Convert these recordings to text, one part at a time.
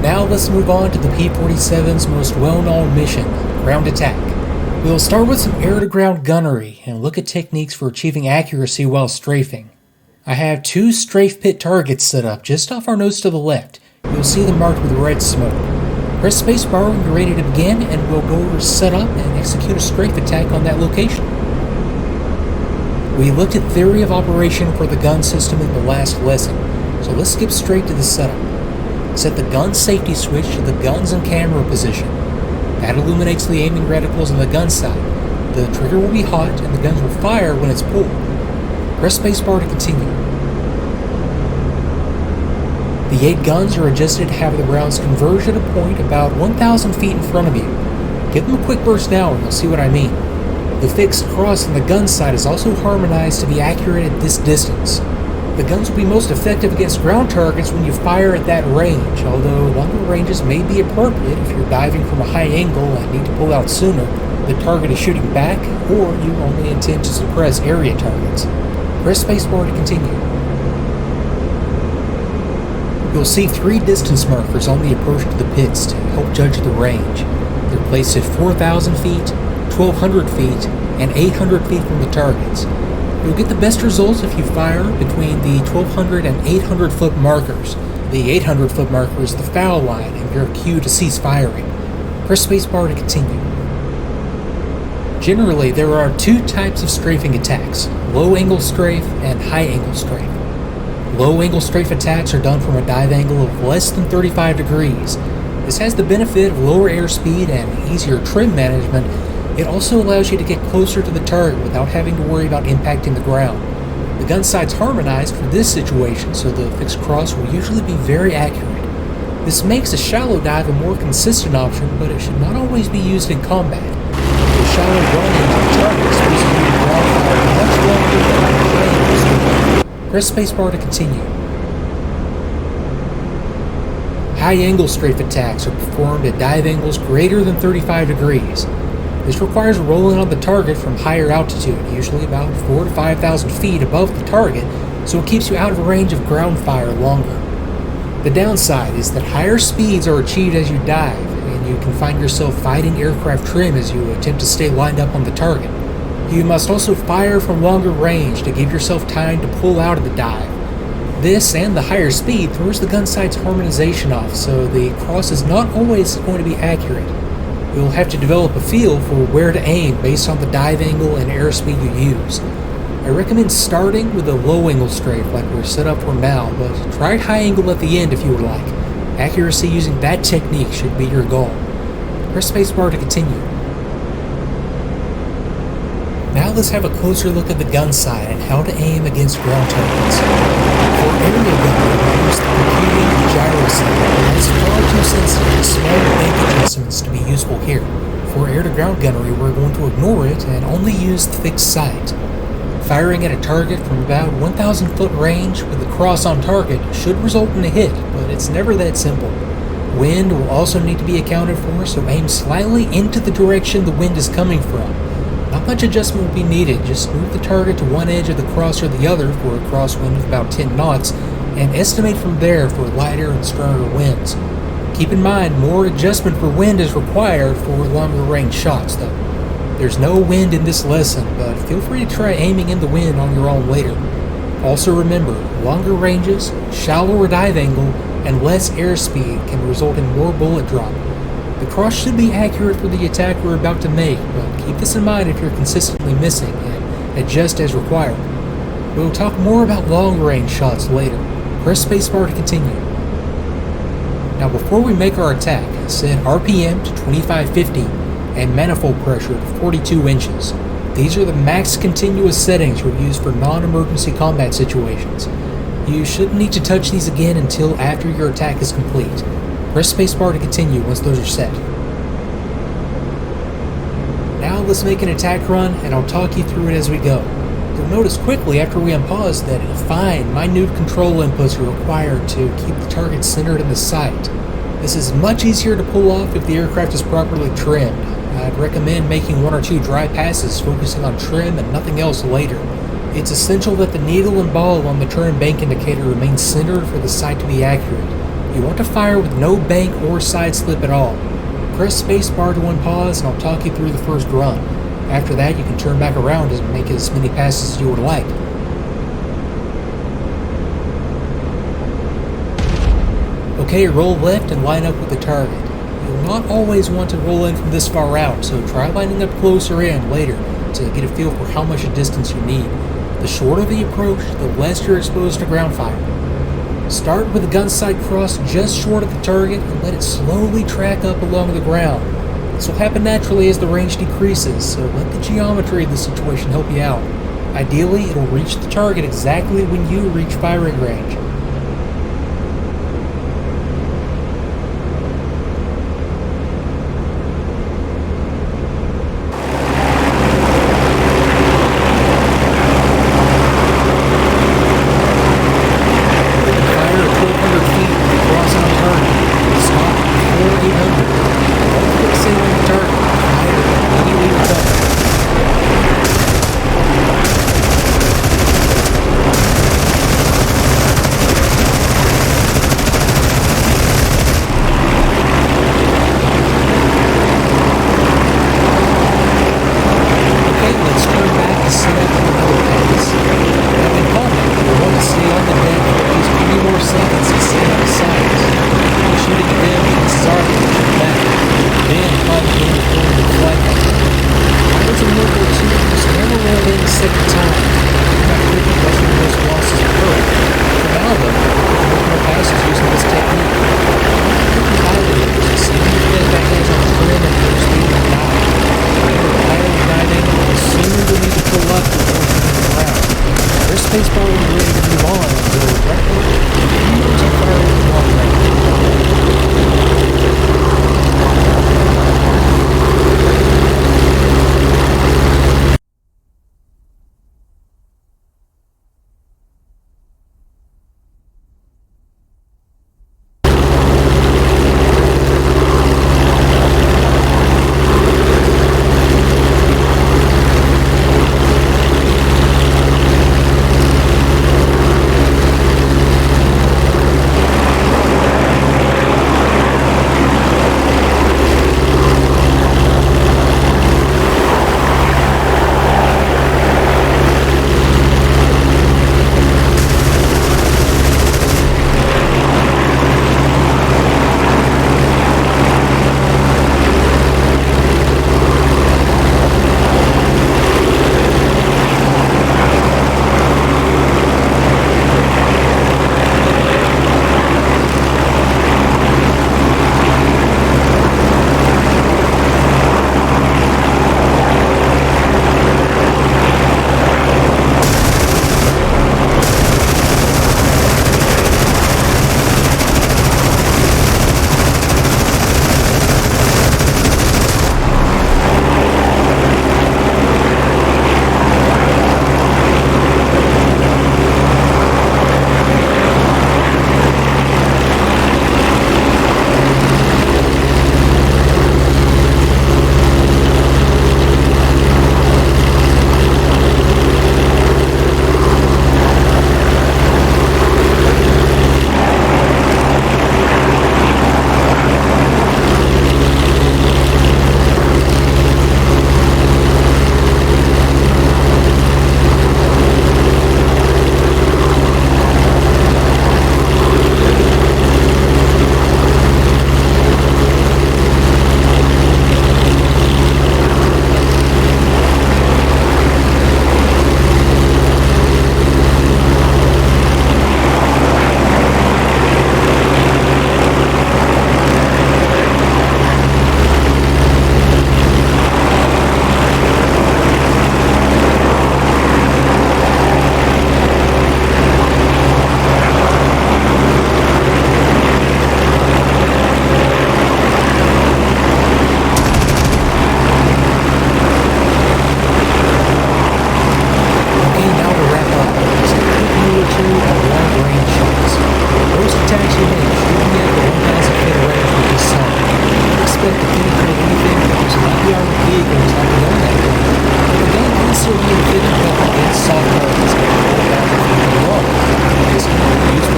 Now let's move on to the P-47's most well-known mission, ground attack. We'll start with some air-to-ground gunnery and look at techniques for achieving accuracy while strafing. I have 2 strafe pit targets set up just off our nose to the left. You'll see them marked with red smoke. Press spacebar when you're ready to begin, and we'll go over set up and execute a strafe attack on that location. We looked at theory of operation for the gun system in the last lesson, so let's skip straight to the setup. Set the gun safety switch to the guns and camera position. That illuminates the aiming reticles on the gun side. The trigger will be hot and the guns will fire when it's pulled. Press spacebar to continue. The 8 guns are adjusted to have the rounds converge at a point about 1,000 feet in front of you. Give them a quick burst now and you'll see what I mean. The fixed cross on the gun side is also harmonized to be accurate at this distance. The guns will be most effective against ground targets when you fire at that range, although longer ranges may be appropriate if you're diving from a high angle and need to pull out sooner, the target is shooting back, or you only intend to suppress area targets. Press spacebar to continue. You'll see 3 distance markers on the approach to the pits to help judge the range. They're placed at 4,000 feet, 1,200 feet, and 800 feet from the targets. You'll get the best results if you fire between the 1,200 and 800 foot markers. The 800 foot marker is the foul line and your cue to cease firing. Press spacebar to continue. Generally, there are 2 types of strafing attacks, low angle strafe and high angle strafe. Low angle strafe attacks are done from a dive angle of less than 35 degrees. This has the benefit of lower airspeed and easier trim management. It also allows you to get closer to the target without having to worry about impacting the ground. The gun sight's harmonized for this situation, so the fixed cross will usually be very accurate. This makes a shallow dive a more consistent option, but it should not always be used in combat. The shallow run into the target is supposed to be ground fire much longer than the high angle. Press spacebar to continue. High angle strafe attacks are performed at dive angles greater than 35 degrees. This requires rolling on the target from higher altitude, usually about 4,000 to 5,000 feet above the target, so it keeps you out of range of ground fire longer. The downside is that higher speeds are achieved as you dive, and you can find yourself fighting aircraft trim as you attempt to stay lined up on the target. You must also fire from longer range to give yourself time to pull out of the dive. This and the higher speed throws the gun sight's harmonization off, so the cross is not always going to be accurate. You'll have to develop a feel for where to aim based on the dive angle and airspeed you use. I recommend starting with a low angle strafe like we're set up for now, but try high angle at the end if you would like. Accuracy using that technique should be your goal. Press spacebar to continue. Now let's have a closer look at the gun sight and how to aim against ground targets. For aerial gunnery, we use the computing and gyro sight, and it's far too sensitive to small bank adjustments to be useful here. For air-to-ground gunnery, we're going to ignore it and only use the fixed sight. Firing at a target from about 1,000 foot range with the cross on target should result in a hit, but it's never that simple. Wind will also need to be accounted for, so aim slightly into the direction the wind is coming from. Not much adjustment will be needed, just move the target to one edge of the cross or the other for a crosswind of about 10 knots, and estimate from there for lighter and stronger winds. Keep in mind, more adjustment for wind is required for longer range shots though. There's no wind in this lesson, but feel free to try aiming in the wind on your own later. Also remember, longer ranges, shallower dive angle, and less airspeed can result in more bullet drop. The cross should be accurate for the attack we're about to make, but keep this in mind if you're consistently missing, and adjust as required. We'll talk more about long-range shots later. Press spacebar to continue. Now before we make our attack, set RPM to 2550 and manifold pressure to 42 inches. These are the max continuous settings you'll use for non-emergency combat situations. You shouldn't need to touch these again until after your attack is complete. Press spacebar to continue once those are set. Now let's make an attack run and I'll talk you through it as we go. You'll notice quickly after we unpause that fine, minute control inputs are required to keep the target centered in the sight. This is much easier to pull off if the aircraft is properly trimmed. I'd recommend making 1 or 2 dry passes focusing on trim and nothing else later. It's essential that the needle and ball on the turn bank indicator remain centered for the sight to be accurate. You want to fire with no bank or side slip at all. Press spacebar to unpause and I'll talk you through the first run. After that, you can turn back around and make as many passes as you would like. Okay, roll left and line up with the target. You'll not always want to roll in from this far out, so try lining up closer in later to get a feel for how much distance you need. The shorter the approach, the less you're exposed to ground fire. Start with the gun sight crossed just short of the target and let it slowly track up along the ground. This will happen naturally as the range decreases, so let the geometry of the situation help you out. Ideally, it'll reach the target exactly when you reach firing range. Spacebar when you're ready to move on, so right now, use a fire with long range.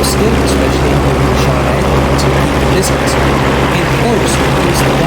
skill, especially in the shot angle, to isn't. Being close removes the